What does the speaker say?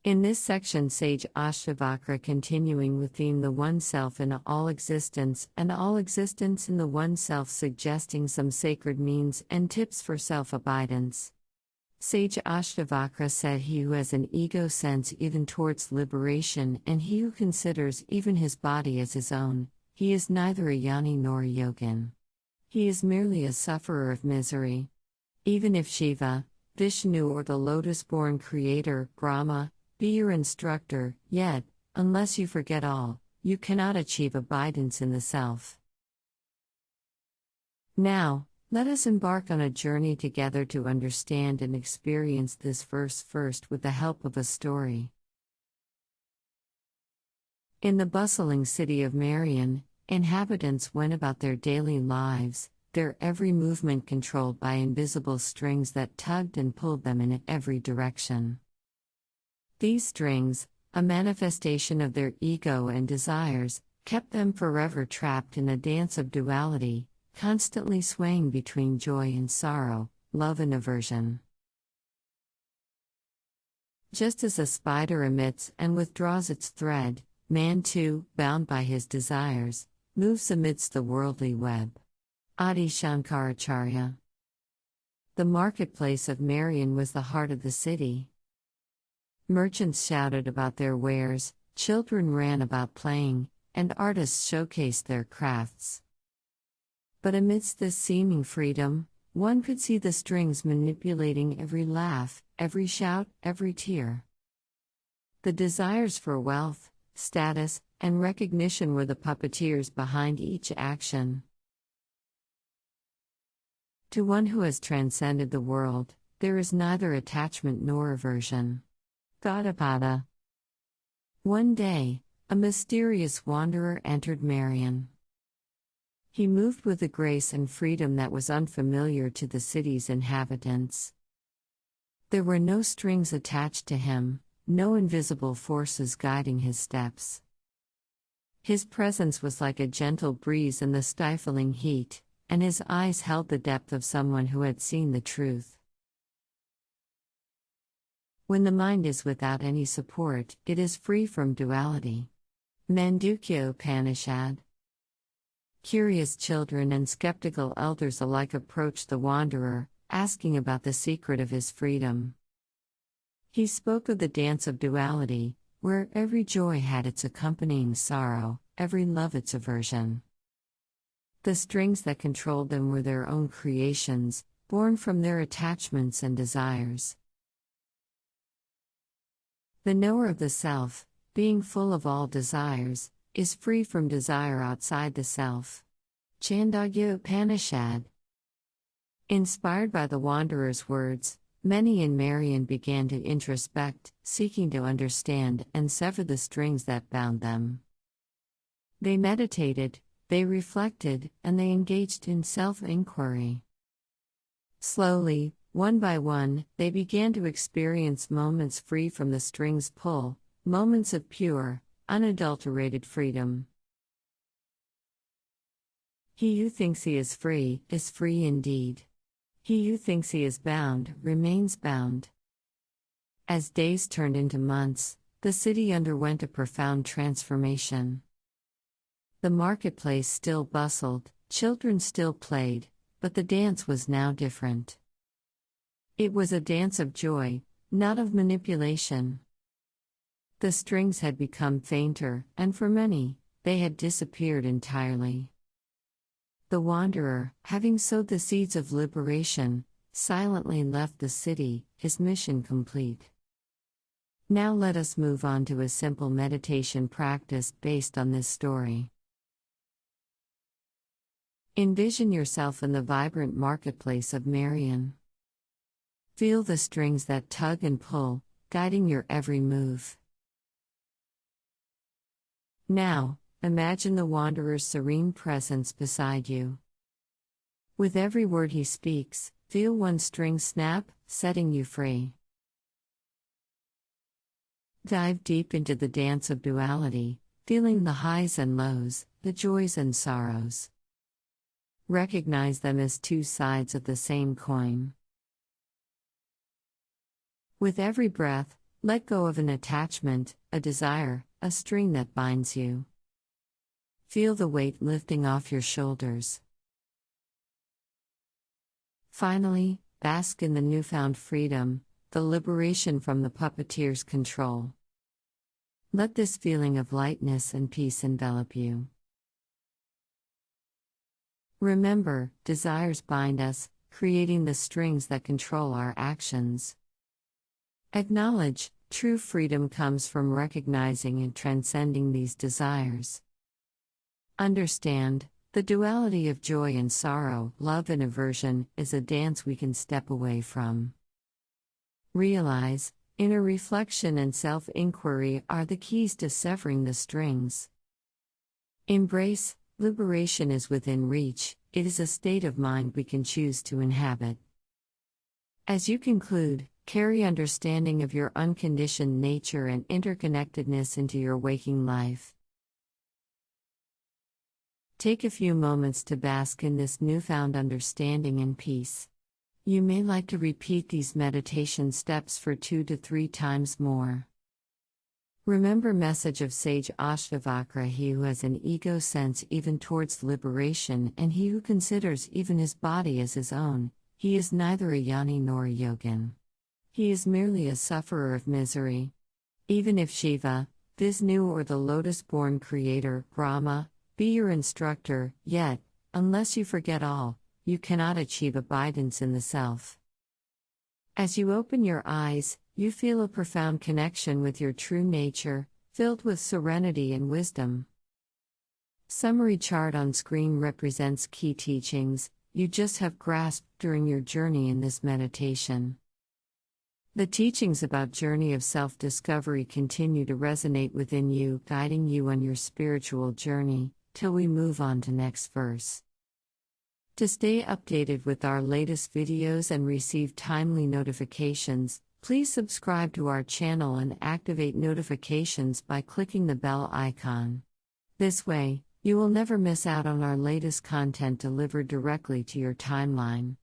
In this section, Sage Ashtavakra continuing with theme the One Self in all existence and all existence in the One Self, suggesting some sacred means and tips for self-abidance. Sage Ashtavakra said, he who has an ego sense even towards liberation, and he who considers even his body as his own, he is neither a yoni nor a yogin. He is merely a sufferer of misery. Even if Shiva, Vishnu, or the lotus-born creator, Brahma, be your instructor, yet, unless you forget all, you cannot achieve abidance in the self. Now, let us embark on a journey together to understand and experience this verse first with the help of a story. In the bustling city of Marion, inhabitants went about their daily lives, their every movement controlled by invisible strings that tugged and pulled them in every direction. These strings, a manifestation of their ego and desires, kept them forever trapped in a dance of duality, constantly swaying between joy and sorrow, love and aversion. Just as a spider emits and withdraws its thread, man too, bound by his desires, moves amidst the worldly web. Adi Shankaracharya. The marketplace of Marion was the heart of the city. Merchants shouted about their wares, children ran about playing, and artists showcased their crafts. But amidst this seeming freedom, one could see the strings manipulating every laugh, every shout, every tear. The desires for wealth, status, and recognition were the puppeteers behind each action. To one who has transcended the world, there is neither attachment nor aversion. Gaudapada. One day, a mysterious wanderer entered Marion. He moved with a grace and freedom that was unfamiliar to the city's inhabitants. There were no strings attached to him, no invisible forces guiding his steps. His presence was like a gentle breeze in the stifling heat, and his eyes held the depth of someone who had seen the truth. When the mind is without any support, it is free from duality. Mandukya Upanishad. Curious children and skeptical elders alike approached the wanderer, asking about the secret of his freedom. He spoke of the dance of duality, where every joy had its accompanying sorrow, every love its aversion. The strings that controlled them were their own creations, born from their attachments and desires. The knower of the self, being full of all desires, is free from desire outside the self. Chandogya Upanishad. Inspired by the wanderer's words, many in Marion began to introspect, seeking to understand and sever the strings that bound them. They meditated, they reflected, and they engaged in self-inquiry. Slowly, one by one, they began to experience moments free from the string's pull, moments of pure, unadulterated freedom. He who thinks he is free indeed. He who thinks he is bound, remains bound. As days turned into months, the city underwent a profound transformation. The marketplace still bustled, children still played, but the dance was now different. It was a dance of joy, not of manipulation. The strings had become fainter, and for many, they had disappeared entirely. The wanderer, having sowed the seeds of liberation, silently left the city, his mission complete. Now let us move on to a simple meditation practice based on this story. Envision yourself in the vibrant marketplace of Marion. Feel the strings that tug and pull, guiding your every move. Now, imagine the wanderer's serene presence beside you. With every word he speaks, feel one string snap, setting you free. Dive deep into the dance of duality, feeling the highs and lows, the joys and sorrows. Recognize them as two sides of the same coin. With every breath, Let go of an attachment, a desire, a string that binds you. Feel the weight lifting off your shoulders. Finally, bask in the newfound freedom, the liberation from the puppeteer's control. Let this feeling of lightness and peace envelop you. Remember, desires bind us, creating the strings that control our actions. Acknowledge, true freedom comes from recognizing and transcending these desires. Understand, the duality of joy and sorrow, love and aversion, is a dance we can step away from. Realize, inner reflection and self-inquiry are the keys to severing the strings. Embrace, liberation is within reach, it is a state of mind we can choose to inhabit. As you conclude, carry understanding of your unconditioned nature and interconnectedness into your waking life. Take a few moments to bask in this newfound understanding and peace. You may like to repeat these meditation steps for 2 to 3 times more. Remember message of sage Ashtavakra: he who has an ego sense even towards liberation and he who considers even his body as his own, he is neither a jnani nor a yogin. He is merely a sufferer of misery. Even if Shiva, Vishnu or the lotus-born creator, Brahma, be your instructor, yet, unless you forget all, you cannot achieve abidance in the self. As you open your eyes, you feel a profound connection with your true nature, filled with serenity and wisdom. Summary chart on screen represents key teachings you just have grasped during your journey in this meditation. The teachings about journey of self-discovery continue to resonate within you, guiding you on your spiritual journey, till we move on to next verse. To stay updated with our latest videos and receive timely notifications, please subscribe to our channel and activate notifications by clicking the bell icon. This way, you will never miss out on our latest content delivered directly to your timeline.